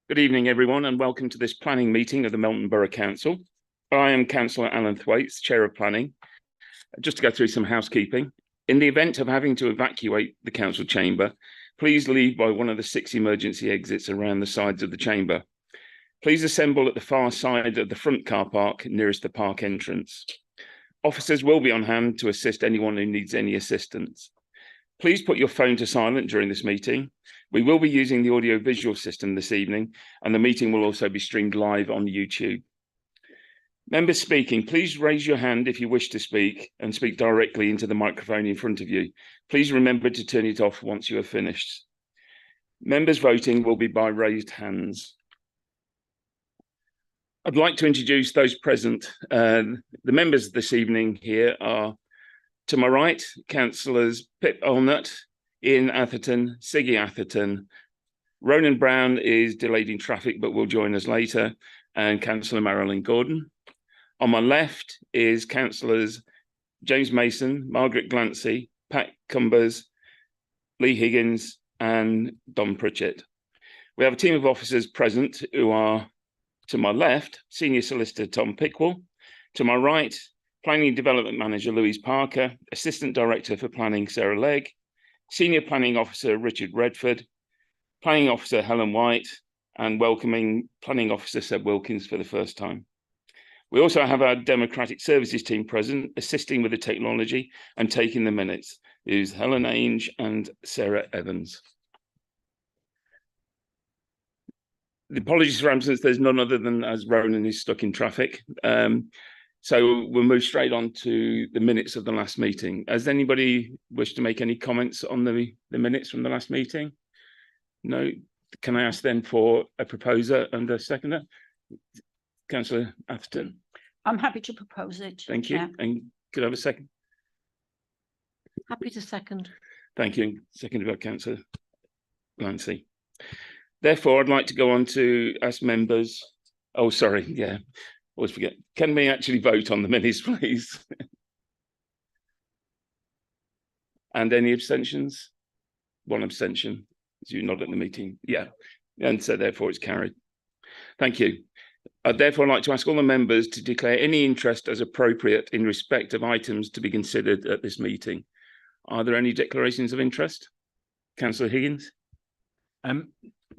Good evening, everyone, and welcome to this planning meeting of the Melton Borough Council. I am Councillor Alan Thwaites, Chair of Planning. Just to go through some housekeeping. In the event of having to evacuate the council chamber, please leave by one of the 6 emergency exits around the sides of the chamber. Please assemble at the far side of the front car park nearest the park entrance. Officers will be on hand to assist anyone who needs any assistance. Please put your phone to silent during this meeting. We will be using the audio-visual system this evening, and the meeting will also be streamed live on YouTube. Members speaking, please raise your hand if you wish to speak and speak directly into the microphone in front of you. Please remember to turn it off once you have finished. Members voting will be by raised hands. I'd like to introduce those present. The members this evening here are, to my right, Councillors Pip Allnutt, Ian Atherton, Siggy Atherton. Ronan Brown is delayed in traffic but will join us later, and Councillor Marilyn Gordon. On my left is Councillors James Mason, Margaret Glancy, Pat Cumbers, Lee Higgins and Don Pritchett. We have a team of officers present who are, to my left, Senior Solicitor Tom Pickwell, to my right, Planning and Development Manager Louise Parker, Assistant Director for Planning Sarah Legg, Senior Planning Officer Richard Redford, Planning Officer Helen White, and welcoming Planning Officer Seb Wilkins for the first time. We also have our Democratic Services team present, assisting with the technology and taking the minutes, who's Helen Ainge and Sarah Evans. The apologies for absence, there's none other than as Ronan is stuck in traffic. So we'll move straight on to the minutes of the last meeting. Has anybody wish to make any comments on the minutes from the last meeting? No. Can I ask then for a proposer and a seconder? Councillor Atherton. I'm happy to propose it. Thank you. Yeah. And could I have a second? Happy to second. Thank you. Seconded by Councillor Glancy. Therefore, I'd like to go on to ask members. Oh, sorry. Yeah, always forget. Can we actually vote on the minutes, please? And any abstentions? One abstention. As you're not at the meeting. Yeah. And so therefore it's carried. Thank you. I'd therefore like to ask all the members to declare any interest as appropriate in respect of items to be considered at this meeting. Are there any declarations of interest? Councillor Higgins?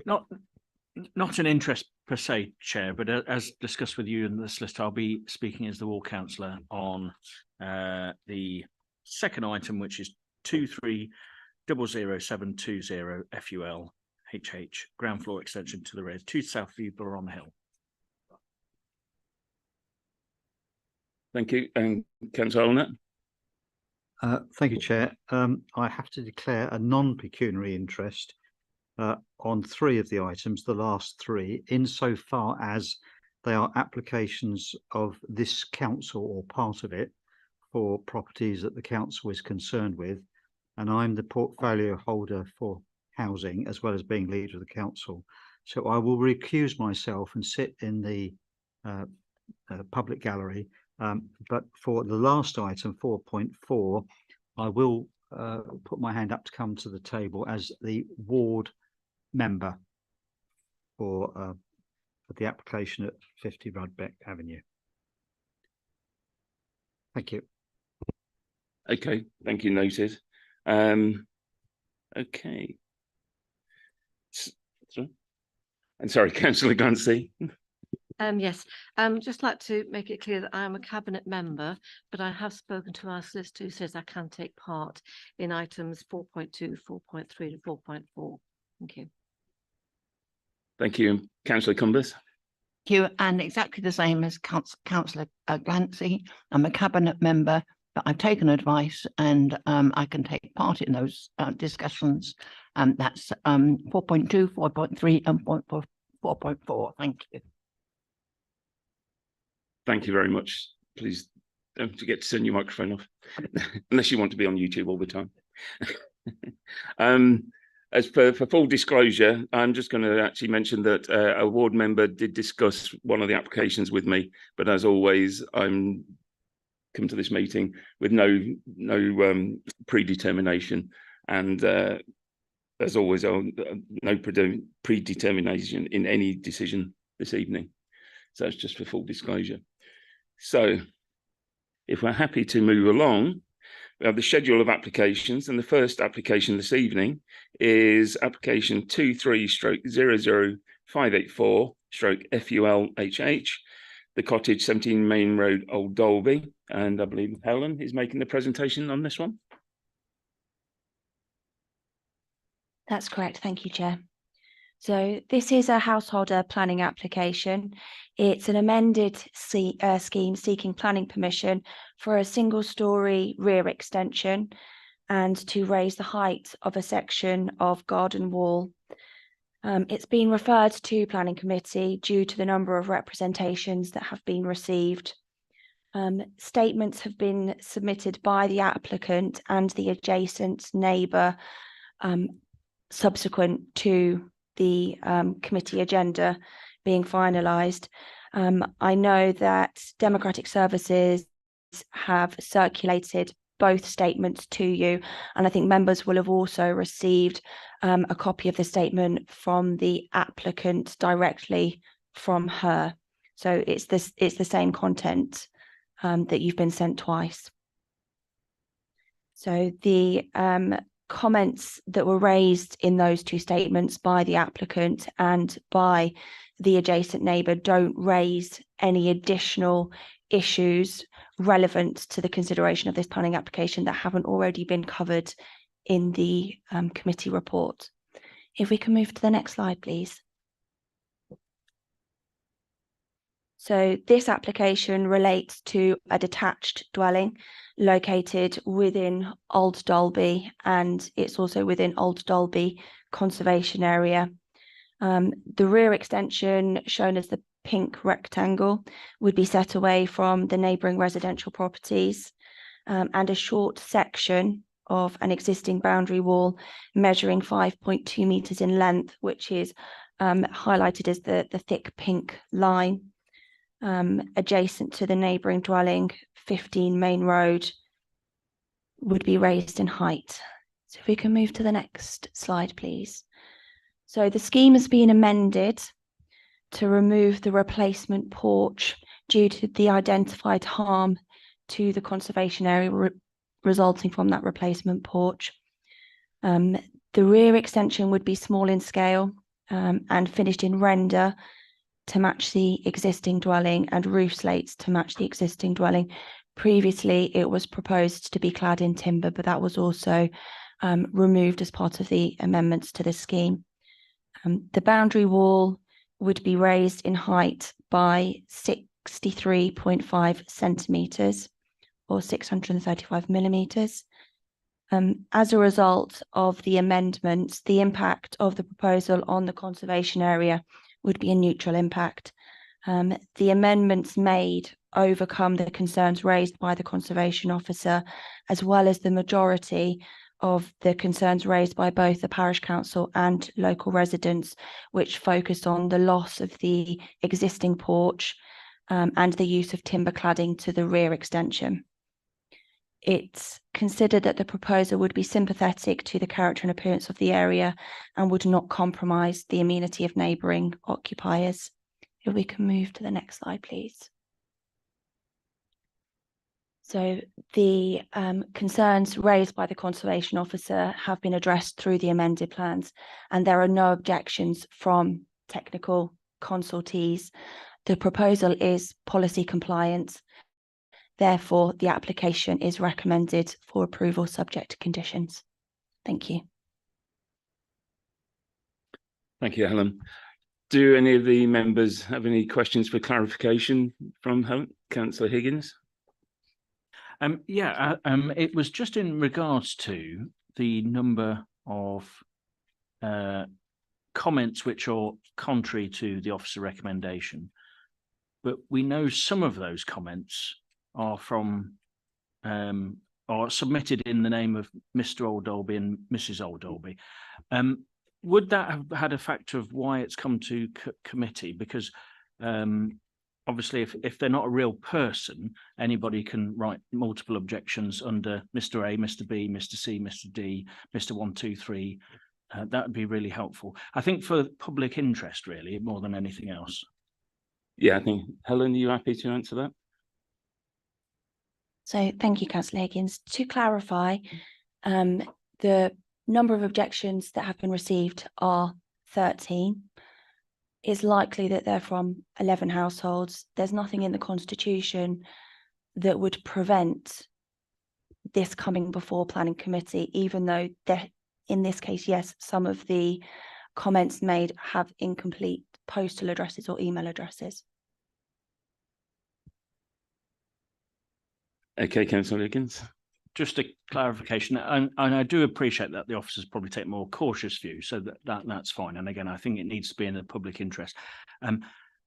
Not an interest per se, Chair, but as discussed with you and the solicitor, I'll be speaking as the ward councillor on the second item, which is 23000720 FUL HH ground floor extension to the rear 2 Southview Boron Hill. Thank you. And Councillor Allnutt? Thank you, Chair. I have to declare a non-pecuniary interest on 3 of the items, the last 3, insofar as they are applications of this council or part of it for properties that the council is concerned with. And I'm the portfolio holder for housing as well as being leader of the council. So I will recuse myself and sit in the public gallery. But for the last item, 4.4, I will put my hand up to come to the table as the ward member for the application at 50 Rudbeck Avenue. Thank you. Okay, thank you, noted. Okay. And sorry, Councillor Glancy. Yes, just like to make it clear that I am a cabinet member, but I have spoken to our solicitor who says I can take part in items 4.2, 4.3 to 4.4. Thank you. Thank you. Councillor Cumbers. Thank you. And exactly the same as Councillor Glancy. I'm a cabinet member, but I've taken advice and I can take part in those discussions. And that's 4.2, 4.3 and 4.4. Thank you. Thank you very much. Please don't forget to turn your microphone off, unless you want to be on YouTube all the time. As for full disclosure, I'm just going to actually mention that a ward member did discuss one of the applications with me, but as always, I'm come to this meeting with no predetermination, and as always, no predetermination in any decision this evening. So that's just for full disclosure. So if we're happy to move along, we have the schedule of applications, and the first application this evening is application 23/00584/FULHH, the cottage 17 Main Road, Old Dalby, and I believe Helen is making the presentation on this one. That's correct. Thank you, Chair. So this is a householder planning application. It's an amended scheme seeking planning permission for a single-storey rear extension and to raise the height of a section of garden wall. It's been referred to Planning Committee due to the number of representations that have been received. Statements have been submitted by the applicant and the adjacent neighbour subsequent to the committee agenda being finalised. I know that Democratic Services have circulated both statements to you, and I think members will have also received a copy of the statement from the applicant directly from her. So it's the same content that you've been sent twice. So the comments that were raised in those two statements by the applicant and by the adjacent neighbour don't raise any additional issues relevant to the consideration of this planning application that haven't already been covered in the committee report. If we can move to the next slide, please. So this application relates to a detached dwelling located within Old Dalby, and it's also within Old Dalby Conservation Area. The rear extension, shown as the pink rectangle, would be set away from the neighbouring residential properties, and a short section of an existing boundary wall measuring 5.2 metres in length, which is highlighted as the thick pink line, adjacent to the neighbouring dwelling, 15 Main Road, would be raised in height. So if we can move to the next slide, please. So the scheme has been amended to remove the replacement porch due to the identified harm to the conservation area resulting from that replacement porch. The rear extension would be small in scale and finished in render to match the existing dwelling and roof slates to match the existing dwelling. Previously, it was proposed to be clad in timber, but that was also removed as part of the amendments to the scheme. The boundary wall would be raised in height by 63.5 centimetres or 635 millimetres. As a result of the amendments, the impact of the proposal on the conservation area would be a neutral impact. The amendments made overcome the concerns raised by the Conservation Officer, as well as the majority of the concerns raised by both the Parish Council and local residents, which focused on the loss of the existing porch and the use of timber cladding to the rear extension. It's considered that the proposal would be sympathetic to the character and appearance of the area and would not compromise the amenity of neighbouring occupiers. If we can move to the next slide, please. So the concerns raised by the Conservation Officer have been addressed through the amended plans, and there are no objections from technical consultees. The proposal is policy compliant. Therefore, the application is recommended for approval subject to conditions. Thank you. Thank you, Helen. Do any of the members have any questions for clarification from Councillor Higgins? It was just in regards to the number of comments which are contrary to the officer recommendation, but we know some of those comments are from are submitted in the name of Mr. Old Dalby and Mrs. Old Dalby. Would that have had a factor of why it's come to committee? Because obviously, if they're not a real person, anybody can write multiple objections under Mr. A, Mr. B, Mr. C, Mr. D, Mr. 1, 2, 3, That would be really helpful. I think for public interest, really, more than anything else. Yeah, I think, Helen, are you happy to answer that? So thank you, Councillor Higgins. To clarify, the number of objections that have been received are 13. It's likely that they're from 11 households. There's nothing in the Constitution that would prevent this coming before Planning Committee, even though in this case, yes, some of the comments made have incomplete postal addresses or email addresses. Okay, Councillor Higgins. Just a clarification, and I do appreciate that the officers probably take a more cautious view, so that's fine. And again, I think it needs to be in the public interest.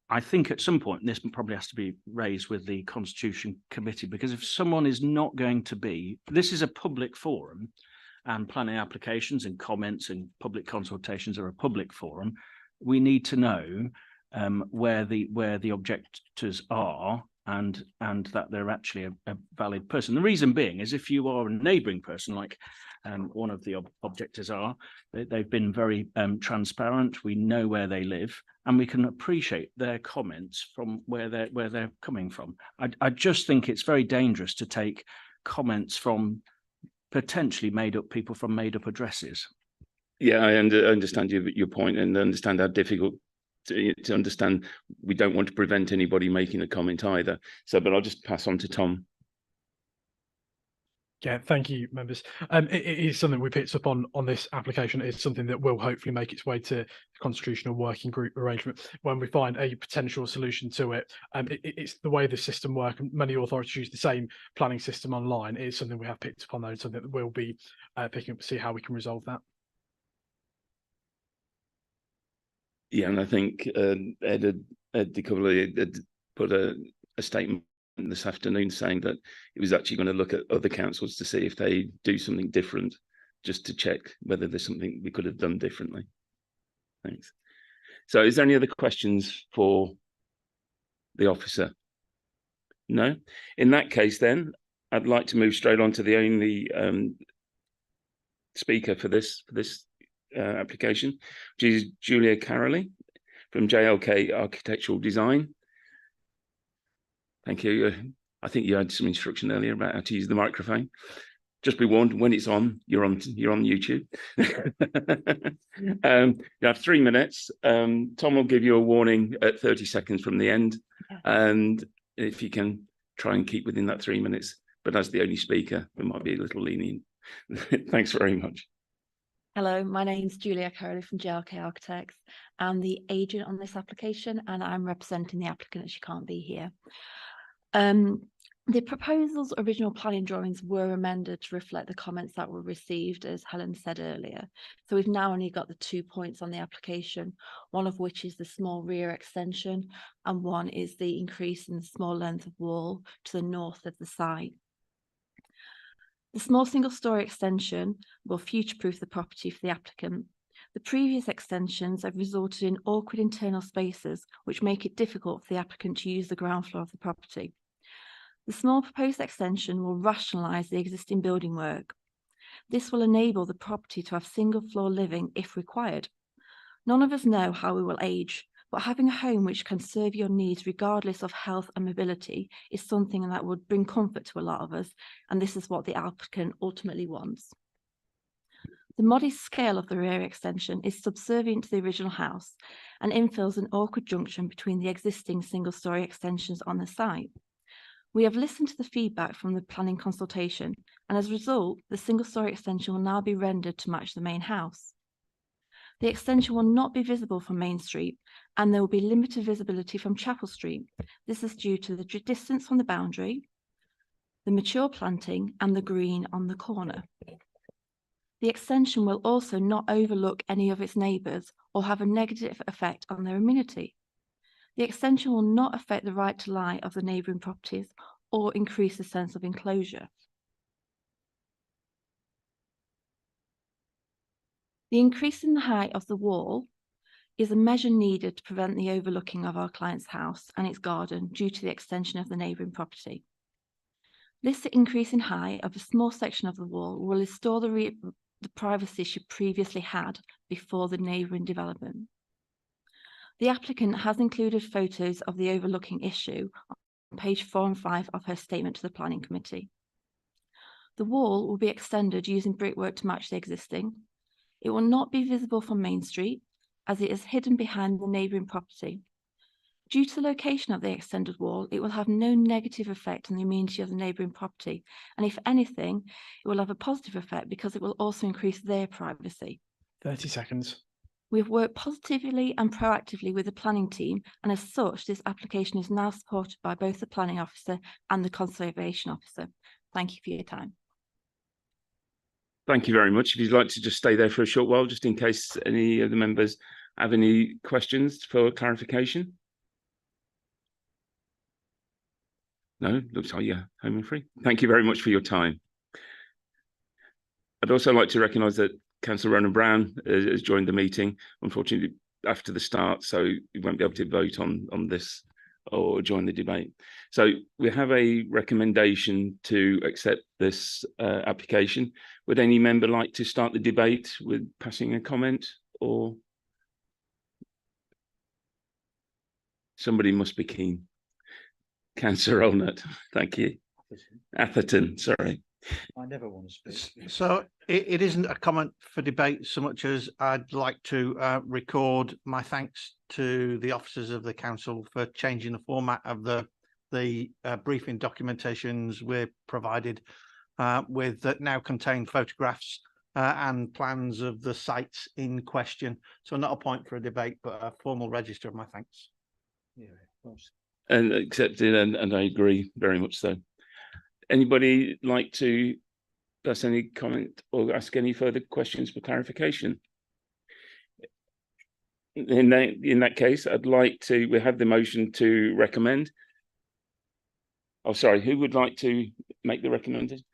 I think at some point this probably has to be raised with the Constitution Committee, because if someone is not going to be, this is a public forum, and planning applications and comments and public consultations are a public forum. We need to know where the objectors are, and that they're actually a valid person. The reason being is if you are a neighbouring person, like one of the objectors are, they've been very transparent. We know where they live, and we can appreciate their comments from where they're coming from. I just think it's very dangerous to take comments from potentially made up people from made up addresses. Yeah, I understand your point, and understand how difficult to understand. We don't want to prevent anybody making a comment either. So, but I'll just pass on to Tom. Yeah, thank you, members. It is something we picked up on this application. It's something that will hopefully make its way to the constitutional working group arrangement when we find a potential solution to it. It's the way the system works. Many authorities use the same planning system online. It is something we have picked up on, though, something that we'll be picking up to see how we can resolve that. Yeah, and I think Ed DeCoverley had put a statement this afternoon saying that it was actually going to look at other councils to see if they do something different, just to check whether there's something we could have done differently. Thanks. So is there any other questions for the officer? No? In that case, then, I'd like to move straight on to the only speaker for this application, which is Julia Caroli from JLK Architectural Design. Thank you. I think you had some instruction earlier about how to use the microphone. Just be warned, when it's on, you're on YouTube. You have 3 minutes. Tom will give you a warning at 30 seconds from the end. And if you can try and keep within that 3 minutes, but as the only speaker, we might be a little lenient. Thanks very much. Hello, my name's Julia Caroli from JLK Architects. I'm the agent on this application, and I'm representing the applicant as she can't be here. The proposal's original planning drawings were amended to reflect the comments that were received, as Helen said earlier. So we've now only got the 2 points on the application, one of which is the small rear extension, and one is the increase in the small length of wall to the north of the site. The small single-storey extension will future-proof the property for the applicant. The previous extensions have resulted in awkward internal spaces, which make it difficult for the applicant to use the ground floor of the property. The small proposed extension will rationalise the existing building work. This will enable the property to have single-floor living if required. None of us know how we will age, but having a home which can serve your needs regardless of health and mobility is something that would bring comfort to a lot of us, and this is what the applicant ultimately wants. The modest scale of the rear extension is subservient to the original house and infills an awkward junction between the existing single-storey extensions on the site. We have listened to the feedback from the planning consultation, and as a result, the single-storey extension will now be rendered to match the main house. The extension will not be visible from Main Street, and there will be limited visibility from Chapel Street. This is due to the distance from the boundary, the mature planting, and the green on the corner. The extension will also not overlook any of its neighbours or have a negative effect on their amenity. The extension will not affect the right to lie of the neighbouring properties or increase the sense of enclosure. The increase in the height of the wall is a measure needed to prevent the overlooking of our client's house and its garden due to the extension of the neighbouring property. This increase in height of a small section of the wall will restore the the privacy she previously had before the neighbouring development. The applicant has included photos of the overlooking issue on page 4 and 5 of her statement to the Planning Committee. The wall will be extended using brickwork to match the existing. It will not be visible from Main Street as it is hidden behind the neighbouring property. Due to the location of the extended wall, it will have no negative effect on the amenity of the neighbouring property, and if anything, it will have a positive effect because it will also increase their privacy. 30 seconds. We have worked positively and proactively with the planning team, and as such, this application is now supported by both the planning officer and the conservation officer. Thank you for your time. Thank you very much. If you'd like to just stay there for a short while, just in case any of the members have any questions for clarification. No, looks like you're home and free. Thank you very much for your time. I'd also like to recognise that Councillor Ronan Brown has joined the meeting, unfortunately after the start, so he won't be able to vote on this or join the debate. So we have a recommendation to accept this application. Would any member like to start the debate with passing a comment, or somebody must be keen? Councillor Olnett, thank you. Atherton, sorry. I never want to speak. So it isn't a comment for debate so much as I'd like to record my thanks to the officers of the council for changing the format of the briefing documentations we're provided with that now contain photographs and plans of the sites in question. So not a point for a debate, but a formal register of my thanks. Yeah, of course. And accepted, and I agree very much so. Anybody like to pass any comment or ask any further questions for clarification? In that case, I'd like to, we have the motion to recommend. Oh, sorry, who would like to make the recommendation?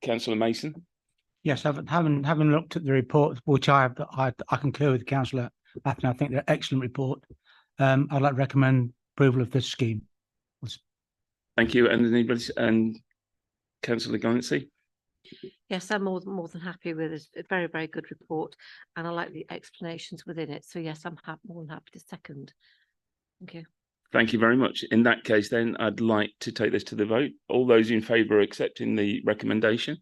Councillor Mason. Yes, having looked at the report, which I concur with Councillor Atherton. I think they're an excellent report. I'd like to recommend approval of this scheme. Thank you. And anybody, and Councillor Glancy? Yes, I'm more than happy with this. A very, very good report, and I like the explanations within it. So yes, I'm more than happy to second. Thank you. Thank you very much. In that case, then I'd like to take this to the vote. All those in favour of accepting the recommendation?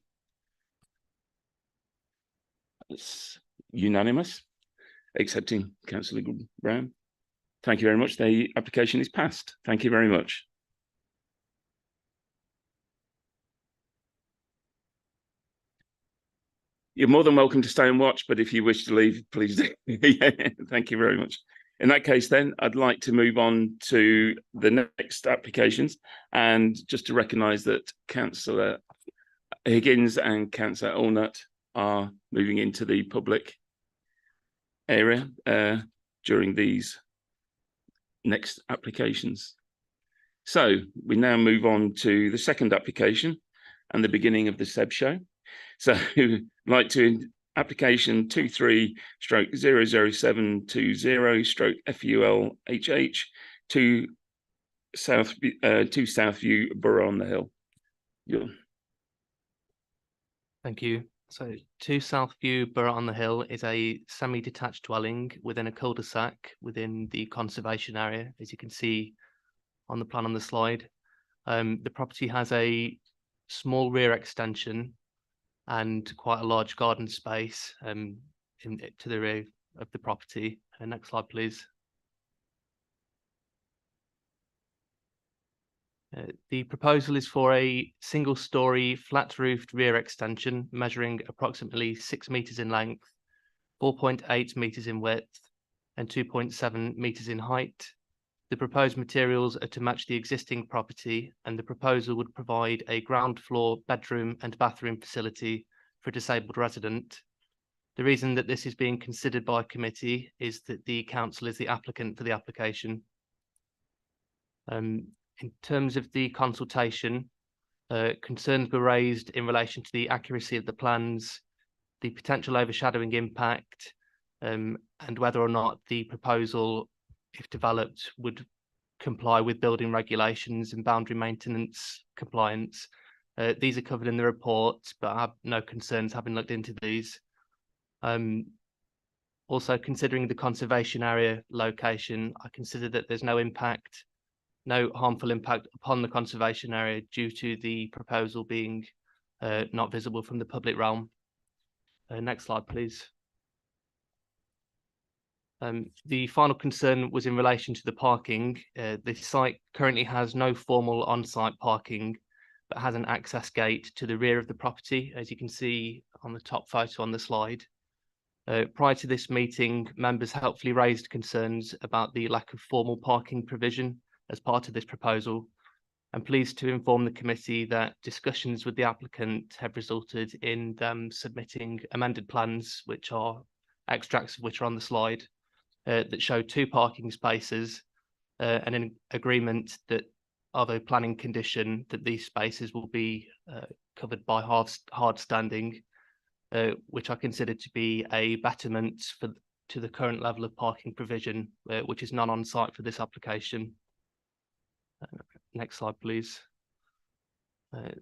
It's unanimous. Accepting Councillor Brown. Thank you very much. The application is passed. Thank you very much. You're more than welcome to stay and watch, but if you wish to leave, please do. Yeah, thank you very much. In that case, then, I'd like to move on to the next applications. And just to recognise that Councillor Higgins and Councillor Olnett are moving into the public area during these next applications. So we now move on to the second application and the beginning of the SEB show. So I'd like to application 23/00720/FULHH to Southview Borough on the Hill. Thank you. So 2 Southview Borough on the Hill is a semi-detached dwelling within a cul-de-sac within the conservation area, as you can see on the plan on the slide. The property has a small rear extension and quite a large garden space to the rear of the property. Next slide, please. The proposal is for a single-storey flat-roofed rear extension measuring approximately 6 metres in length, 4.8 metres in width, and 2.7 metres in height. The proposed materials are to match the existing property, and the proposal would provide a ground floor bedroom and bathroom facility for a disabled resident. The reason that this is being considered by committee is that the council is the applicant for the application. In terms of the consultation, concerns were raised in relation to the accuracy of the plans, the potential overshadowing impact, and whether or not the proposal, if developed, would comply with building regulations and boundary maintenance compliance. These are covered in the report, but I have no concerns having looked into these. Also, considering the conservation area location, I consider that there's no harmful impact upon the conservation area due to the proposal being not visible from the public realm. Next slide, please. The final concern was in relation to the parking. The site currently has no formal on-site parking, but has an access gate to the rear of the property, as you can see on the top photo on the slide. Prior to this meeting, members helpfully raised concerns about the lack of formal parking provision as part of this proposal. I'm pleased to inform the committee that discussions with the applicant have resulted in them submitting amended plans, which are extracts of which are on the slide, that show 2 parking spaces and an agreement that of a planning condition that these spaces will be covered by hard standing, which I consider to be a betterment to the current level of parking provision, which is none on site for this application. Next slide, please.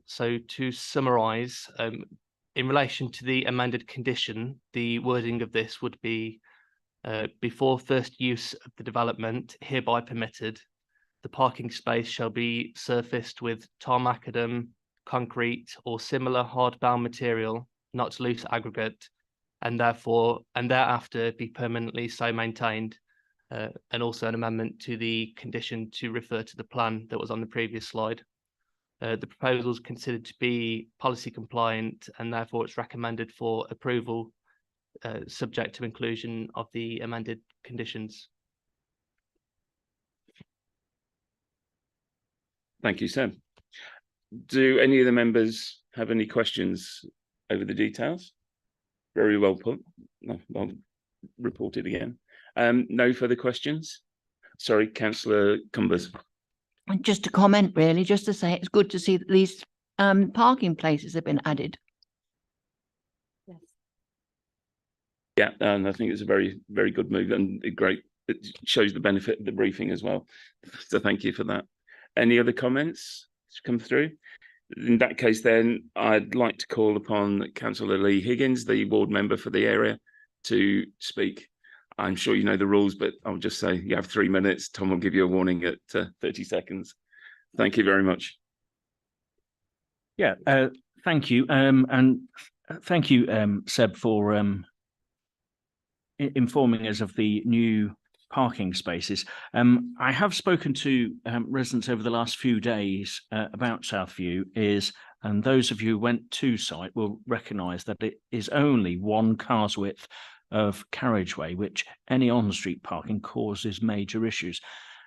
So to summarise, in relation to the amended condition, the wording of this would be before first use of the development hereby permitted, the parking space shall be surfaced with tar macadam, concrete or similar hard-bound material, not loose aggregate, and thereafter be permanently so maintained, and also an amendment to the condition to refer to the plan that was on the previous slide. The proposal is considered to be policy compliant, and therefore it's recommended for approval, subject to inclusion of the amended conditions. Thank you, Sam. Do any of the members have any questions over the details? Very well put. No, I'll report it again. No further questions? Sorry, Councillor Cumbers. And just to comment, really, just to say it's good to see that these parking places have been added. Yes. Yeah, and I think it's a very, very good move and it shows the benefit of the briefing as well. So thank you for that. Any other comments to come through? In that case, then I'd like to call upon Councillor Lee Higgins, the ward member for the area, to speak. I'm sure you know the rules, but I'll just say you have 3 minutes. Tom will give you a warning at 30 seconds. Thank you very much. Yeah, thank you. And thank you, Seb, for informing us of the new parking spaces. I have spoken to residents over the last few days about Southview, and those of you who went to site will recognise that it is only 1 car's width of carriageway, which any on-street parking causes major issues.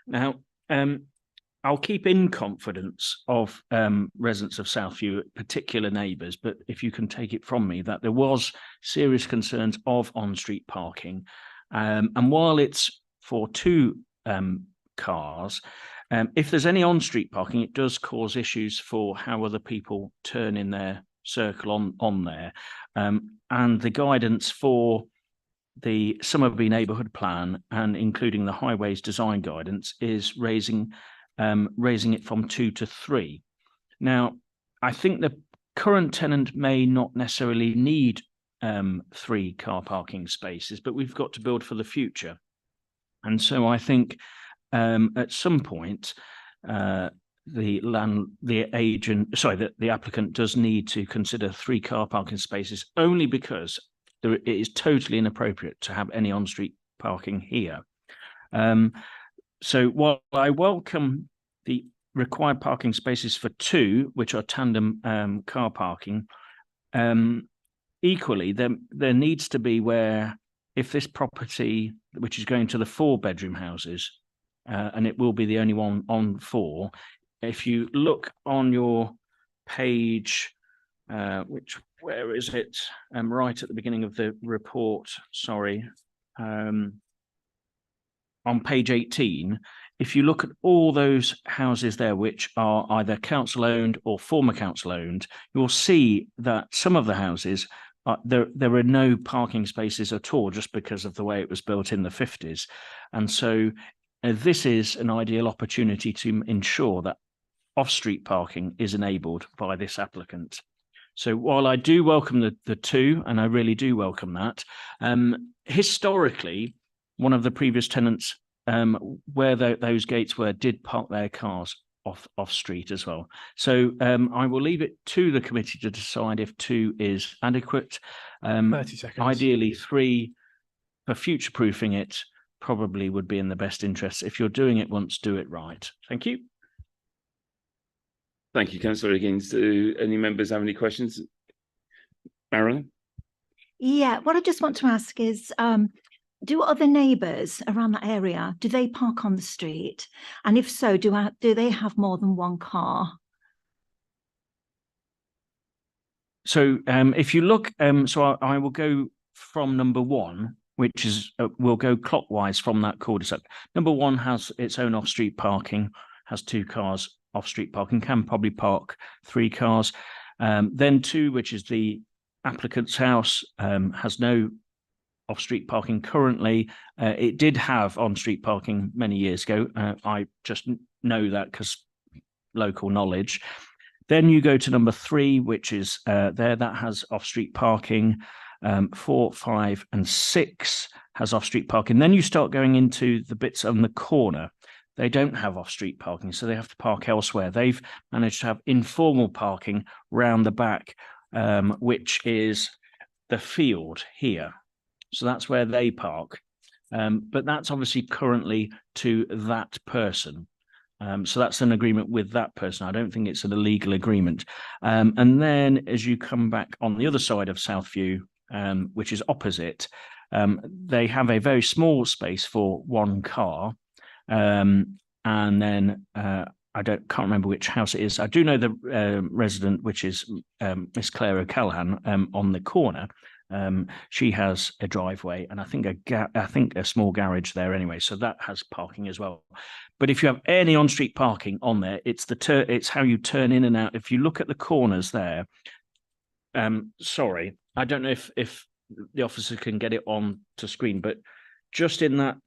Now, I'll keep in confidence of residents of Southview, particular neighbours, but if you can take it from me that there was serious concerns of on-street parking. And while it's for 2 cars, if there's any on-street parking, it does cause issues for how other people turn in their circle on there. And the guidance for the Somerby neighbourhood plan and including the highways design guidance is raising it from 2 to 3. Now, I think the current tenant may not necessarily need 3 car parking spaces, but we've got to build for the future. And so I think at some point the applicant does need to consider 3 car parking spaces, only because it is totally inappropriate to have any on-street parking here. So while I welcome the required parking spaces for 2, which are tandem car parking, equally there needs to be where, if this property, which is going to the 4-bedroom houses, and it will be the only one on 4, if you look on your page, where is it? Right at the beginning of the report, sorry. On page 18, if you look at all those houses there, which are either council owned or former council owned, you'll see that some of the houses, there are no parking spaces at all, just because of the way it was built in the 50s. And so this is an ideal opportunity to ensure that off-street parking is enabled by this applicant. So while I do welcome the two, and I really do welcome that, historically, one of the previous tenants where those gates were did park their cars off street as well. So I will leave it to the committee to decide if 2 is adequate. 30 seconds. Ideally 3 for future proofing it probably would be in the best interest. If you're doing it once, do it right. Thank you. Thank you, Councillor Higgins. Do any members have any questions? Marilyn? Yeah, what I just want to ask is, do other neighbours around that area, do they park on the street? And if so, do they have more than one car? So if you look, so I will go from number 1, which is, we'll go clockwise from that cul-de-sac. Number 1 has its own off-street parking, has 2 cars off-street parking, can probably park 3 cars. Then 2, which is the applicant's house, has no off-street parking currently. It did have on-street parking many years ago. I just know that because local knowledge. Then you go to number 3, which is that has off-street parking. 4, 5, and 6 has off-street parking. Then you start going into the bits on the corner. They don't have off-street parking, so they have to park elsewhere. They've managed to have informal parking round the back, which is the field here. So that's where they park. But that's obviously currently to that person. So that's an agreement with that person. I don't think it's an illegal agreement. And then as you come back on the other side of Southview, which is opposite, they have a very small space for 1 car. And then I can't remember which house it is. I do know the resident, which is Miss Claire O'Callaghan, on the corner. She has a driveway and I think a small garage there anyway, so that has parking as well. But if you have any on-street parking on there, it's how you turn in and out. If you look at the corners there, sorry, I don't know if the officer can get it on to screen, but just in that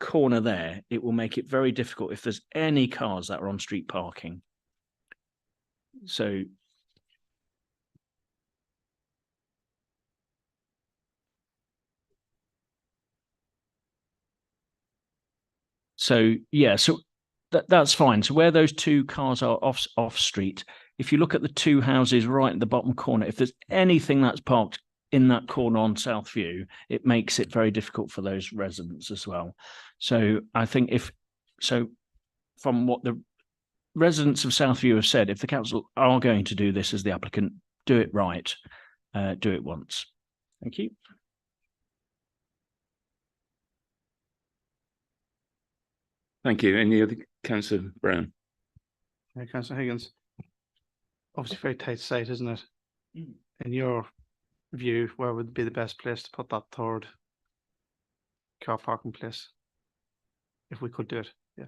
corner there, it will make it very difficult if there's any cars that are on street parking. So yeah, so that's fine. So where those 2 cars are off street, if you look at the 2 houses right at the bottom corner, if there's anything that's parked in that corner on Southview, it makes it very difficult for those residents as well. So I think from what the residents of Southview have said, if the council are going to do this as the applicant, do it right, do it once. Thank you. Thank you. Any other? Councillor Brown? Yeah, Councillor Higgins. Obviously very tight site, isn't it? In your view, where would be the best place to put that 3rd car parking place? If we could do it, yeah.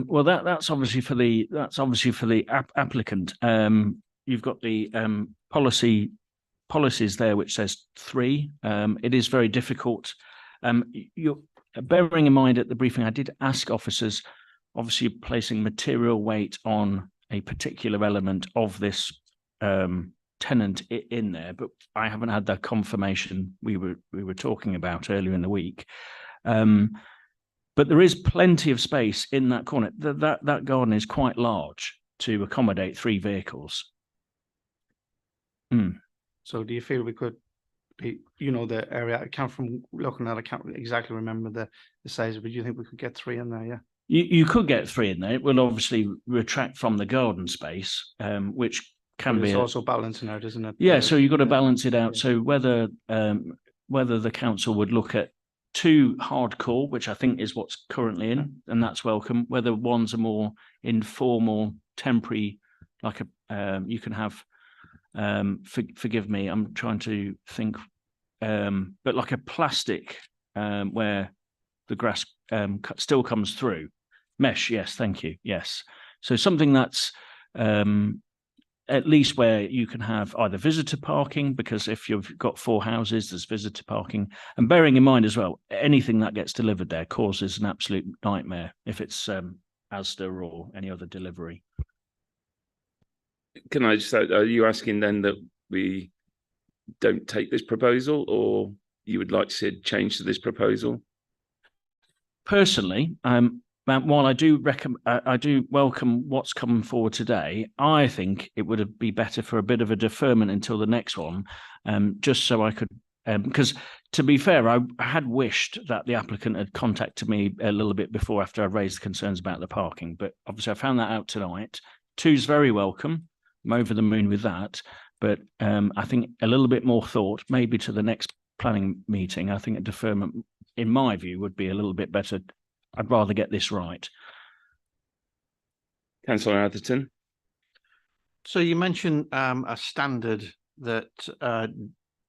Well, that's obviously for the applicant. You've got the policies there, which says 3. It is very difficult. You're bearing in mind at the briefing, I did ask officers, obviously placing material weight on a particular element of this tenant in there, but I haven't had that confirmation we were talking about earlier in the week. But there is plenty of space in that corner. That garden is quite large to accommodate 3 vehicles. So do you feel we could be, the area, I can't exactly remember the size, but do you think we could get 3 in there? Yeah. You could get 3 in there. It will obviously retract from the garden space, which can be also balancing out, isn't it? Yeah, so you've got to balance it out. So whether the council would look at 2 hardcore, which I think is what's currently in, and that's welcome. Whether one's a more informal, temporary, like you can have. Forgive me, I'm trying to think, but like a plastic where the grass still comes through. Mesh, yes, thank you. Yes, so something that's at least where you can have either visitor parking, because if you've got 4 houses, there's visitor parking. And bearing in mind as well, anything that gets delivered there causes an absolute nightmare if it's Asda or any other delivery. Can I just say, are you asking then that we don't take this proposal, or you would like to see a change to this proposal? Personally, while I do I do welcome what's coming forward today, I think it would be better for a bit of a deferment until the next one, just so I could, because to be fair, I had wished that the applicant had contacted me a little bit before after I raised the concerns about the parking, but obviously I found that out tonight. 2's very welcome. I'm over the moon with that, but I think a little bit more thought, maybe to the next planning meeting. I think a deferment, in my view, would be a little bit better. I'd rather get this right. Councillor Atherton. So you mentioned a standard that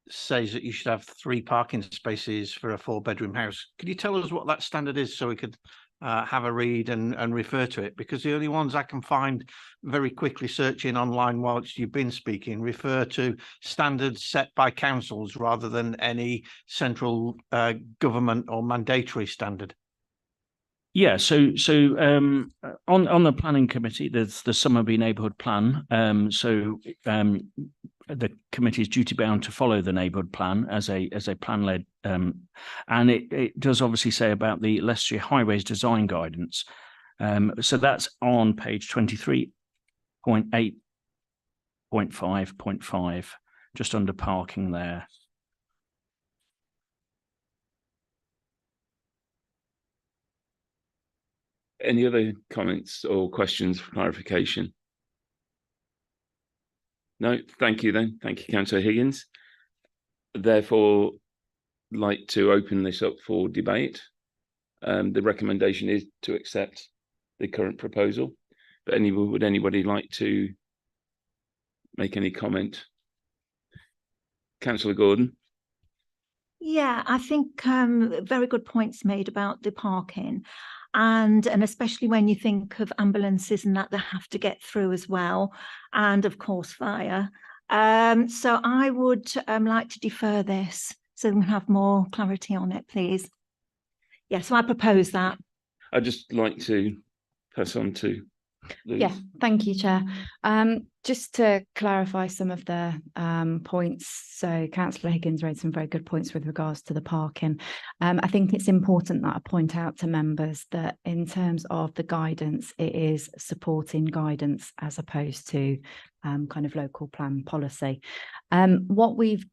says that you should have 3 parking spaces for a 4-bedroom house. Could you tell us what that standard is so we could have a read and refer to it? Because the only ones I can find very quickly searching online whilst you've been speaking refer to standards set by councils rather than any central government or mandatory standard. Yeah, so on the planning committee, there's the Somerby neighbourhood plan. The committee is duty bound to follow the neighbourhood plan as a plan led, and it does obviously say about the Leicestershire Highways design guidance. So that's on page 23.8.5.5, just under parking there. Any other comments or questions for clarification? No, thank you then. Thank you, Councillor Higgins. Therefore, like to open this up for debate. The recommendation is to accept the current proposal, but would anybody like to make any comment? Councillor Gordon. Yeah, I think very good points made about the parking. And especially when you think of ambulances and that they have to get through as well, and of course fire. So I would like to defer this so we can have more clarity on it, please. Yeah, so I propose that. I'd just like to pass on to Liz. Yeah, thank you, Chair. Just to clarify some of the points. So Councillor Higgins raised some very good points with regards to the parking. I think it's important that I point out to members that in terms of the guidance, it is supporting guidance as opposed to kind of local plan policy. What we've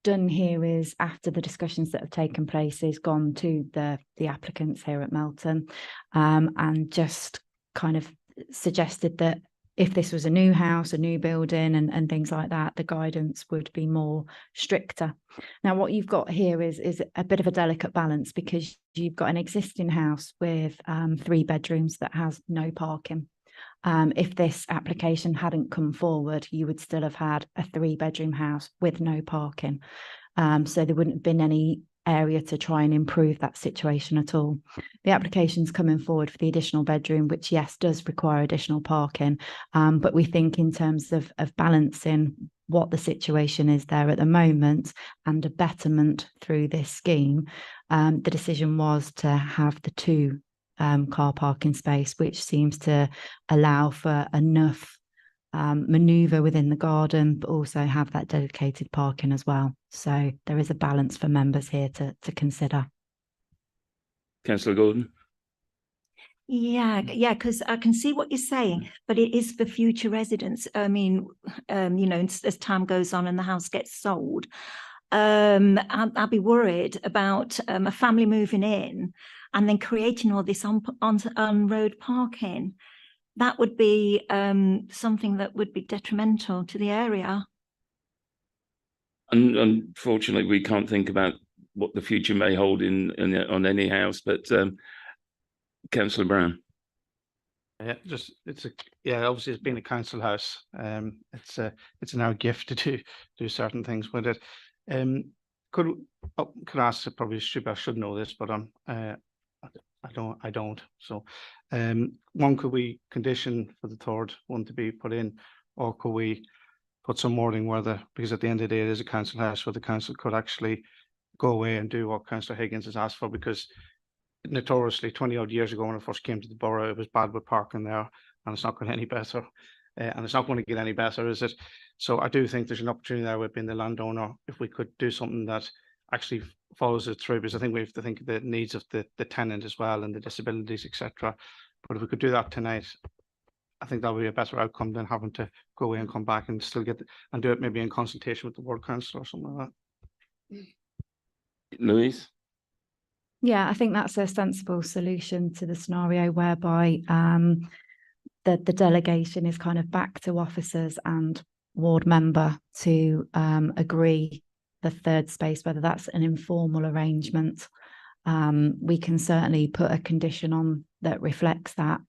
done here is, after the discussions that have taken place, is gone to the applicants here at Melton and just kind of suggested that if this was a new house, a new building and things like that, the guidance would be more stricter. Now, what you've got here is a bit of a delicate balance, because you've got an existing house with 3 bedrooms that has no parking. If this application hadn't come forward, you would still have had a 3-bedroom house with no parking. So there wouldn't have been any area to try and improve that situation at all. The application's coming forward for the additional bedroom, which, yes, does require additional parking, but we think in terms of balancing what the situation is there at the moment and a betterment through this scheme, the decision was to have the 2 car parking space, which seems to allow for enough manoeuvre within the garden, but also have that dedicated parking as well. So there is a balance for members here to consider. Councillor Gordon. Yeah, because I can see what you're saying, but it is for future residents. I mean, you know, as time goes on and the house gets sold, I'll be worried about a family moving in and then creating all this on road parking. That would be something that would be detrimental to the area. And unfortunately, we can't think about what the future may hold on any house, but Councillor Brown. Yeah, obviously it's been a council house. It's now a gift to do certain things with it. Could I ask? I should know this, but I don't. So, one, could we condition for the 3rd one to be put in, or could we put some wording because at the end of the day, it is a council house, where the council could actually go away and do what Councillor Higgins has asked for? Because notoriously, 20 odd years ago, when I first came to the borough, it was bad with parking there, and it's not going any better. and it's not going to get any better, is it? So I do think there's an opportunity there with being the landowner, if we could do something that actually follows it through, because I think we have to think of the needs of the tenant as well, and the disabilities, etc. But if we could do that tonight, I think that would be a better outcome than having to go away and come back and still and do it maybe in consultation with the ward council or something like that. Louise? Yeah, I think that's a sensible solution to the scenario whereby the delegation is kind of back to officers and ward member to agree the third space, whether that's an informal arrangement. We can certainly put a condition on that reflects that,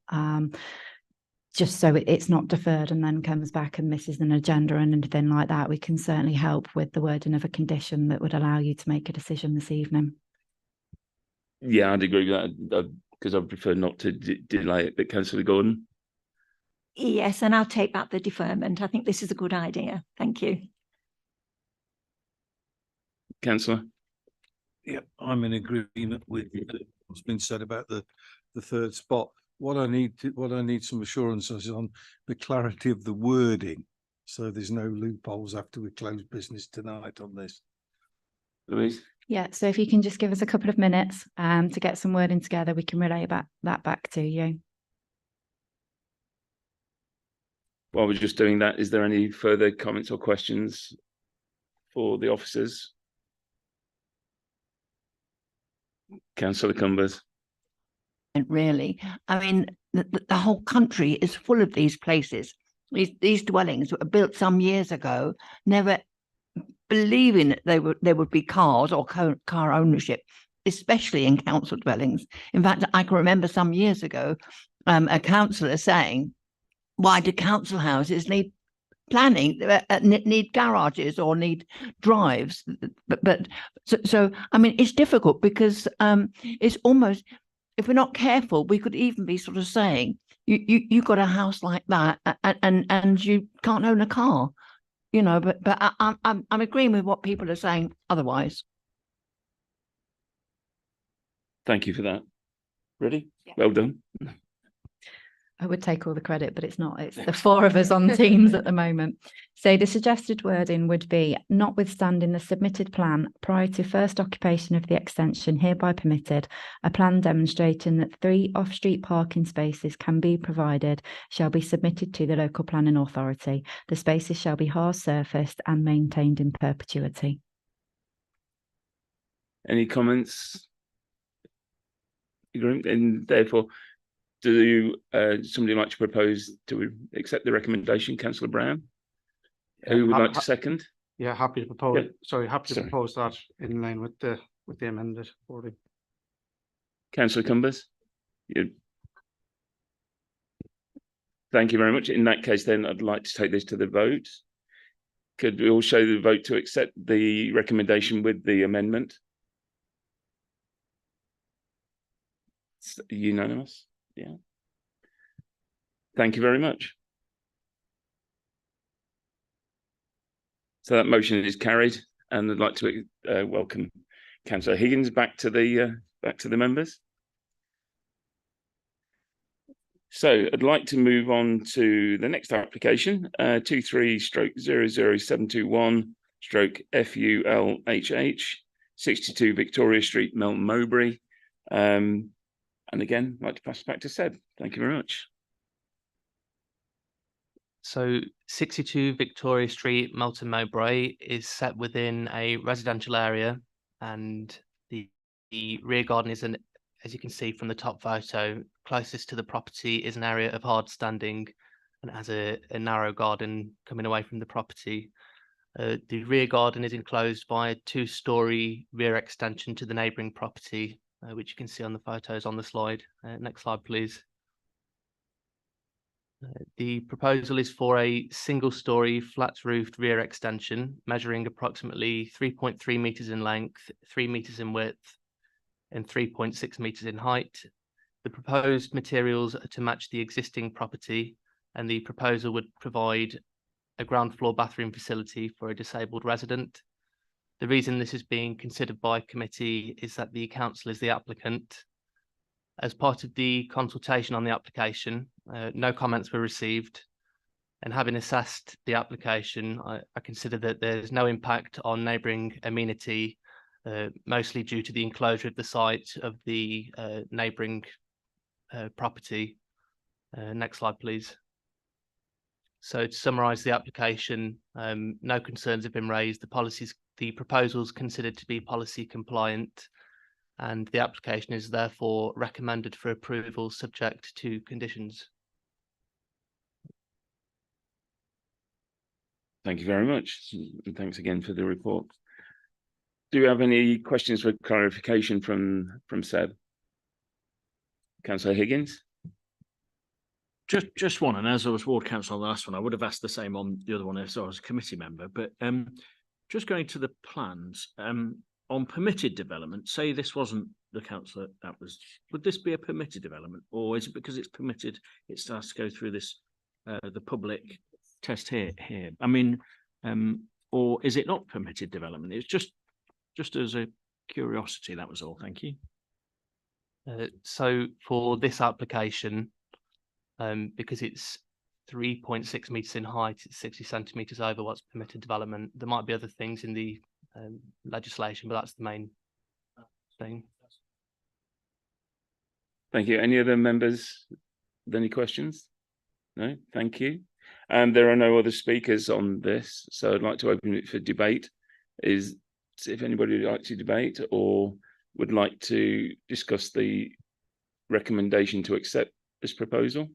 just so it's not deferred and then comes back and misses an agenda and anything like that. We can certainly help with the wording of a condition that would allow you to make a decision this evening. Yeah, I'd agree with that, because I prefer not to delay it. But Councillor Gordon? Yes, and I'll take back the deferment. I think this is a good idea. Thank you. Councillor? Yep, I'm in agreement with what's been said about the third spot. What I need some assurances on the clarity of the wording, so there's no loopholes after we close business tonight on this. Louise? Yeah, so if you can just give us a couple of minutes to get some wording together, we can relay that back to you. While we're just doing that, is there any further comments or questions for the officers? Councillor Cumbers? And really, I mean, the whole country is full of these places, these dwellings that were built some years ago, never believing that there would be cars or car ownership, especially in council dwellings. In fact, I can remember some years ago, a councillor saying, why do council houses need planning, need garages or need drives? So I mean, it's difficult because it's almost, if we're not careful, we could even be sort of saying, you got a house like that and you can't own a car. You know, but I'm agreeing with what people are saying otherwise. Thank you for that. Ready? Yeah. Well done. I would take all the credit, but it's not. It's the four of us on Teams at the moment. So the suggested wording would be, notwithstanding the submitted plan prior to first occupation of the extension hereby permitted, a plan demonstrating that 3 off-street parking spaces can be provided shall be submitted to the local planning authority. The spaces shall be hard surfaced and maintained in perpetuity. Any comments? And therefore, do somebody like to propose to accept the recommendation? Councillor Brown? Who would like to second? Yeah, happy to propose. Yeah. Sorry, happy to propose that in line with the amended wording. Councillor Cumbers? Thank you very much. In that case, then I'd like to take this to the vote. Could we all show the vote to accept the recommendation with the amendment? It's unanimous. Yeah. Thank you very much. So that motion is carried, and I'd like to welcome Councillor Higgins back to the members. So I'd like to move on to the next application, 23/00721/FULHH, 62 Victoria Street, Melton Mowbray. And again, I'd like to pass back to Seb. Thank you very much. So 62 Victoria Street, Melton Mowbray is set within a residential area, and the rear garden is, as you can see from the top photo, closest to the property is an area of hard standing and has a narrow garden coming away from the property. The rear garden is enclosed by a 2-storey rear extension to the neighbouring property, which you can see on the photos on the slide. Next slide, please. The proposal is for a single-storey flat-roofed rear extension measuring approximately 3.3 metres in length, 3 metres in width, and 3.6 metres in height. The proposed materials are to match the existing property, and the proposal would provide a ground floor bathroom facility for a disabled resident. The reason this is being considered by committee is that the council is the applicant. As part of the consultation on the application, no comments were received. And having assessed the application, I consider that there's no impact on neighbouring amenity, mostly due to the enclosure of the site of the neighbouring property. Next slide, please. So to summarise the application, no concerns have been raised. The proposal is considered to be policy compliant, and the application is therefore recommended for approval subject to conditions. Thank you very much. And thanks again for the report. Do you have any questions for clarification from Seb? Councillor Higgins? Just one, and as I was ward councillor on the last one, I would have asked the same on the other one if I was a committee member, but just going to the plans, on permitted development, say this wasn't the councillor that was, would this be a permitted development, or is it because it's permitted, it starts to go through this, the public test here? I mean, or is it not permitted development? It's just as a curiosity, that was all. Thank you. So for this application, because it's 3.6 metres in height, it's 60 centimetres over what's permitted development. There might be other things in the legislation, but that's the main thing. Thank you. Any other members with any questions? No, thank you. There are no other speakers on this, so I'd like to open it for debate. If anybody would like to debate or would like to discuss the recommendation to accept this proposal?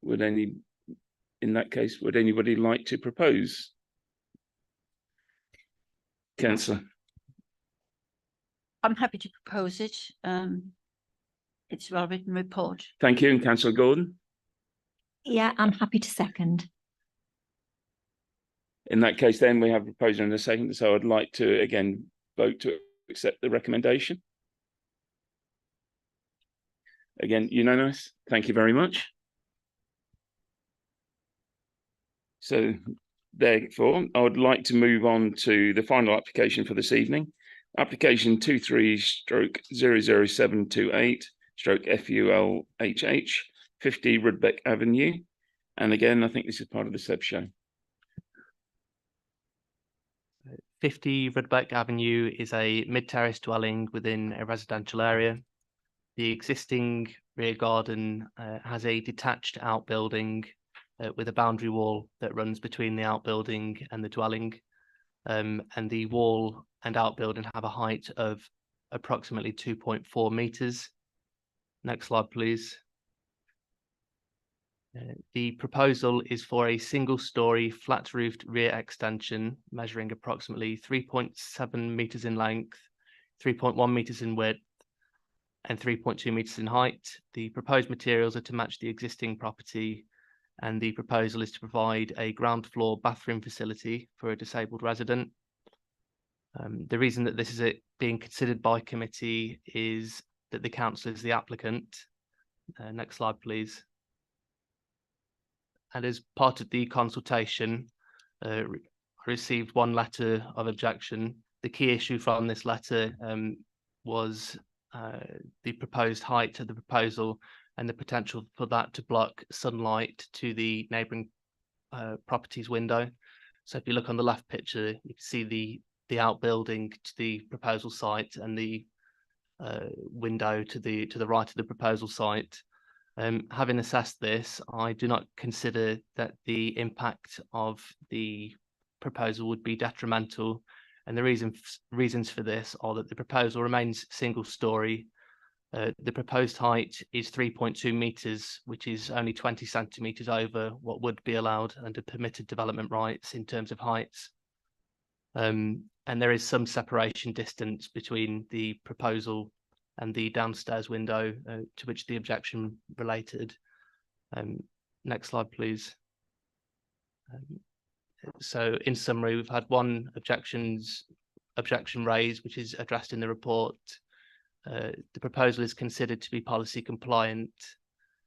In that case, would anybody like to propose? Councillor. I'm happy to propose it. It's a well-written report. Thank you. And Councillor Gordon? Yeah, I'm happy to second. In that case, then we have a proposal in a second. So I'd like to again vote to accept the recommendation. Again, unanimous. Thank you very much. So therefore, I would like to move on to the final application for this evening. Application 23/00728/FULHH 50 Rudbeck Avenue. And again, I think this is part of the Seb show. 50 Rudbeck Avenue is a mid-terrace dwelling within a residential area. The existing rear garden has a detached outbuilding with a boundary wall that runs between the outbuilding and the dwelling. And the wall and outbuilding have a height of approximately 2.4 metres. Next slide, please. The proposal is for a single-storey flat-roofed rear extension measuring approximately 3.7 metres in length, 3.1 metres in width, and 3.2 metres in height. The proposed materials are to match the existing property, and the proposal is to provide a ground floor bathroom facility for a disabled resident. The reason that this is being considered by committee is that the council is the applicant. Next slide, please. And as part of the consultation, I received one letter of objection. The key issue from this letter was the proposed height of the proposal and the potential for that to block sunlight to the neighbouring property's window. So if you look on the left picture, you can see the outbuilding to the proposal site and the window to the right of the proposal site. Having assessed this, I do not consider that the impact of the proposal would be detrimental, and the reasons for this are that the proposal remains single-storey. The proposed height is 3.2 metres, which is only 20 centimetres over what would be allowed under permitted development rights in terms of heights. And there is some separation distance between the proposal and the downstairs window to which the objection related. Next slide, please. So in summary, we've had one objection raised, which is addressed in the report. The proposal is considered to be policy compliant,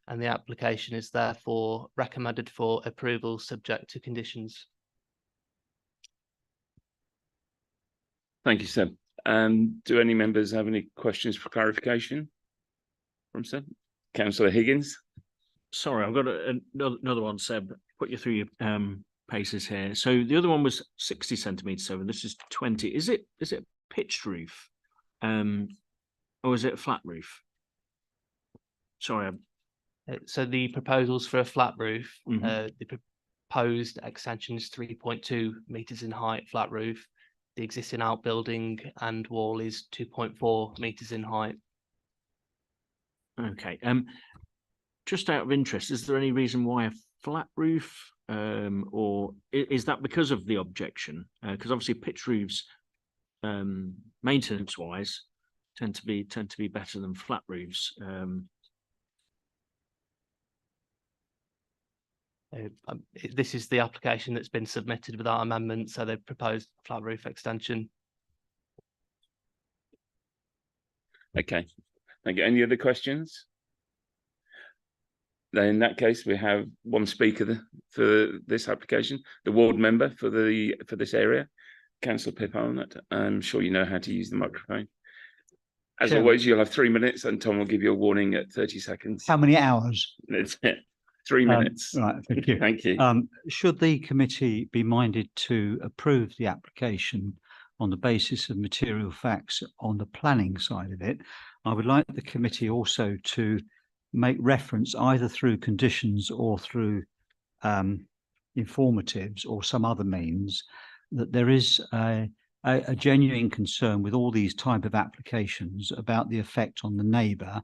and the application is therefore recommended for approval subject to conditions. Thank you, Seb. Do any members have any questions for clarification from Seb? Councillor Higgins. Sorry, I've got another one, Seb. put you through your paces here. So the other one was 60 centimeters over. This is 20. Is it pitched roof, or is it a flat roof? Sorry. So the proposals for a flat roof, Mhm. the proposed extension is 3.2 meters in height, flat roof. The existing outbuilding and wall is 2.4 meters in height. Okay. Just out of interest, is there any reason why a flat roof, or is that because of the objection? Because obviously pitch roofs, maintenance-wise, tend to be better than flat roofs. This is the application that's been submitted without amendment, so they've proposed flat roof extension. Okay, thank you. Any other questions? Then in that case, we have one speaker for this application, the ward member for this area, Councillor Pip Arnott. I'm sure you know how to use the microphone. As Chairman. always, you'll have 3 minutes, and Tom will give you a warning at 30 seconds. How many hours? It's 3 minutes. Right, thank you. Thank you. Should the committee be minded to approve the application on the basis of material facts on the planning side of it, I would like the committee also to make reference either through conditions or through informatives or some other means that there is a genuine concern with all these type of applications about the effect on the neighbour,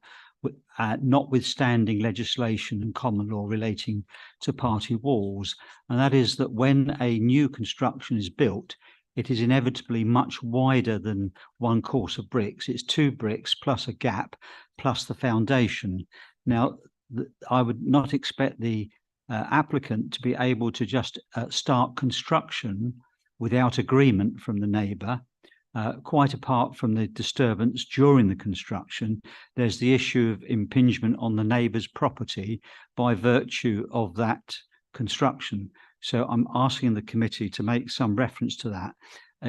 notwithstanding legislation and common law relating to party walls. And that is that when a new construction is built, it is inevitably much wider than one course of bricks. It's 2 bricks plus a gap plus the foundation. Now, I would not expect the applicant to be able to just start construction without agreement from the neighbour. Quite apart from the disturbance during the construction, there's the issue of impingement on the neighbour's property by virtue of that construction. So I'm asking the committee to make some reference to that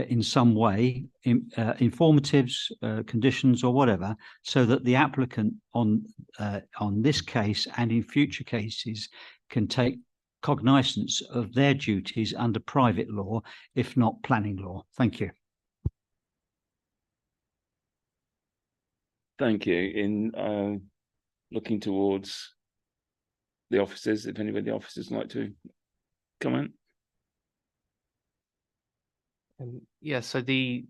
in some way, informatives, conditions or whatever, so that the applicant on this case and in future cases can take cognizance of their duties under private law, if not planning law. Thank you. Thank you. In looking towards the officers, if anybody in the officers like to comment. Yeah, so the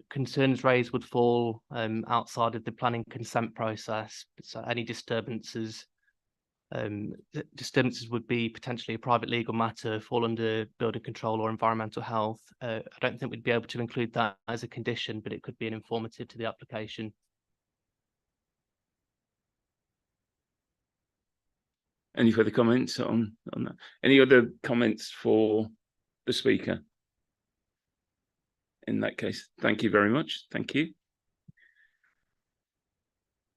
concerns raised would fall outside of the planning consent process. So any disturbances would be potentially a private legal matter, fall under building control or environmental health. I don't think we'd be able to include that as a condition, but it could be an informative to the application. Any further comments on that? Any other comments for the speaker? In that case, thank you very much. Thank you.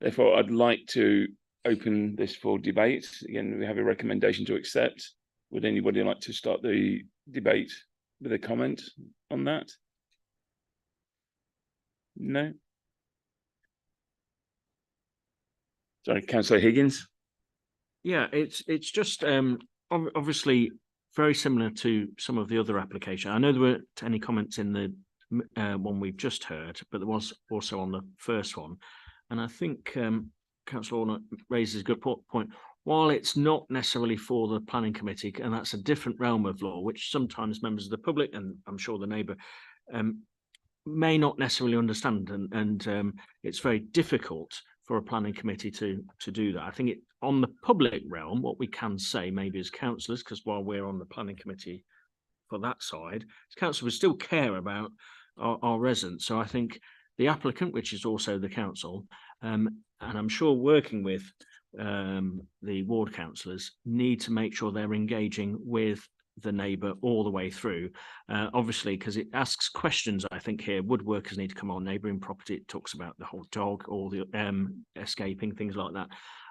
Therefore, I'd like to open this for debate. Again, we have a recommendation to accept. Would anybody like to start the debate with a comment on that? No? Sorry, Councillor Higgins. Yeah, it's just obviously very similar to some of the other applications. I know there weren't any comments in the one we've just heard, but there was also on the first one. And I think Councillor Arnott raises a good point. While it's not necessarily for the planning committee, and that's a different realm of law, which sometimes members of the public, and I'm sure the neighbour, may not necessarily understand, and it's very difficult for a planning committee to do that. I think on the public realm, what we can say maybe as councillors, because while we're on the planning committee for that side, as councillors we still care about our residents. So I think the applicant, which is also the council, and I'm sure working with the ward councillors, need to make sure they're engaging with the neighbour all the way through, obviously, because it asks questions. I think here, would workers need to come on neighbouring property? It talks about the whole dog or the escaping, things like that.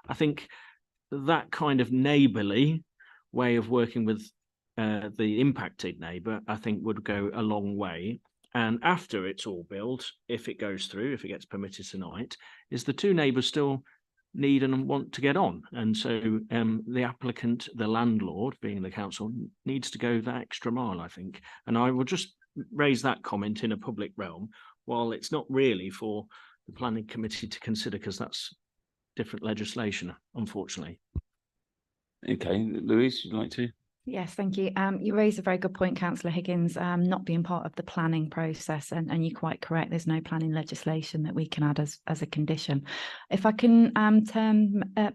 I think that kind of neighbourly way of working with the impacted neighbour, I think would go a long way. And after it's all built, if it goes through, if it gets permitted tonight, is the two neighbours still need and want to get on. And so the applicant, the landlord, being the council, needs to go that extra mile, I think. And I will just raise that comment in a public realm, while it's not really for the planning committee to consider, because that's different legislation, unfortunately. Okay, Louise, you'd like to? Yes, thank you. You raise a very good point, Councillor Higgins, not being part of the planning process, and you're quite correct. There's no planning legislation that we can add as a condition. If I can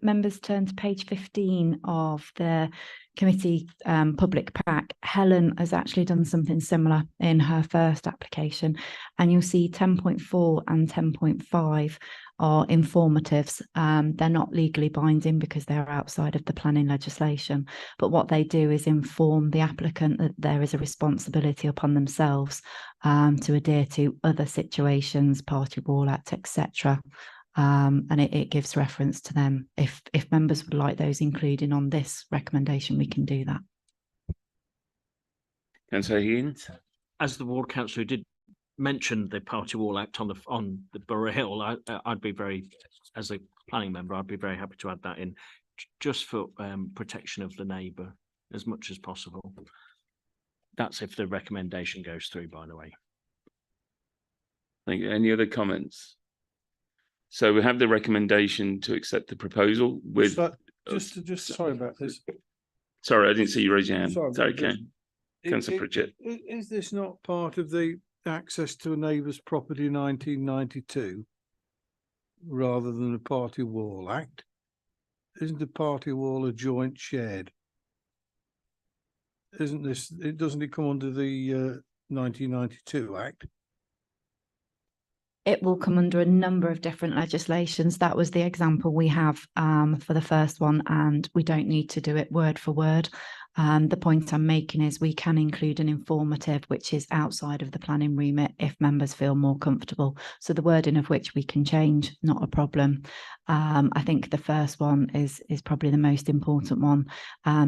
members turn to page 15 of the committee public pack. Helen has actually done something similar in her first application, and you'll see 10.4 and 10.5 are informatives. They're not legally binding because they're outside of the planning legislation, but what they do is inform the applicant that there is a responsibility upon themselves to adhere to other situations, Party Wall Act, etc. And it gives reference to them. If members would like those included on this recommendation, we can do that. Councillor Higgins? As the ward councillor did mention the Party Wall Act on the Borough Hill, I'd be very, as a planning member, I'd be very happy to add that in, just for protection of the neighbour as much as possible. That's if the recommendation goes through, by the way. Thank you. Any other comments? So we have the recommendation to accept the proposal with. Just sorry about this. Sorry, I didn't see you raise your hand. Sorry, Okay. Councillor Pritchett. Is this not part of the access to a neighbour's property 1992 rather than a Party Wall Act? Isn't the Party Wall a joint shared? Doesn't it come under the 1992 Act? It will come under a number of different legislations. That was the example we have for the first one, and we don't need to do it word for word. The point I'm making is we can include an informative which is outside of the planning remit if members feel more comfortable. So the wording of which we can change, not a problem. I think the first one is probably the most important one.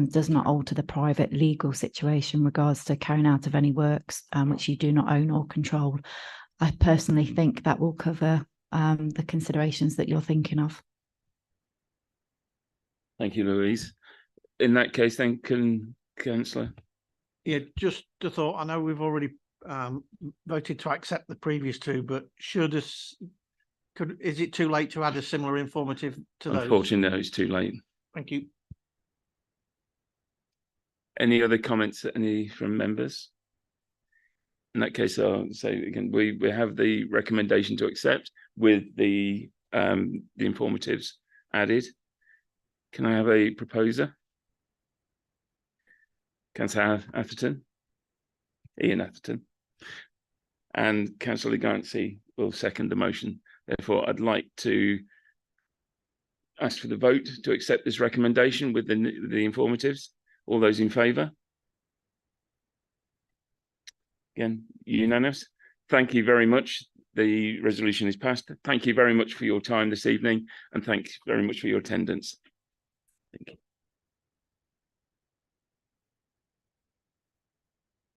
Does not alter the private legal situation in regards to carrying out of any works which you do not own or control. I personally think that will cover the considerations that you're thinking of. Thank you, Louise. In that case, then, Councillor? Yeah, just a thought. I know we've already voted to accept the previous two, but is it too late to add a similar informative to those? Unfortunately, no, it's too late. Thank you. Any other comments from members? In that case, I'll say again, we have the recommendation to accept with the informatives added. Can I have a proposer? Councillor Atherton, Ian Atherton, and Councillor Garnsey will second the motion. Therefore, I'd like to ask for the vote to accept this recommendation with the informatives. All those in favour? Again, unanimous. Thank you very much. The resolution is passed. Thank you very much for your time this evening, and thanks very much for your attendance. Thank you.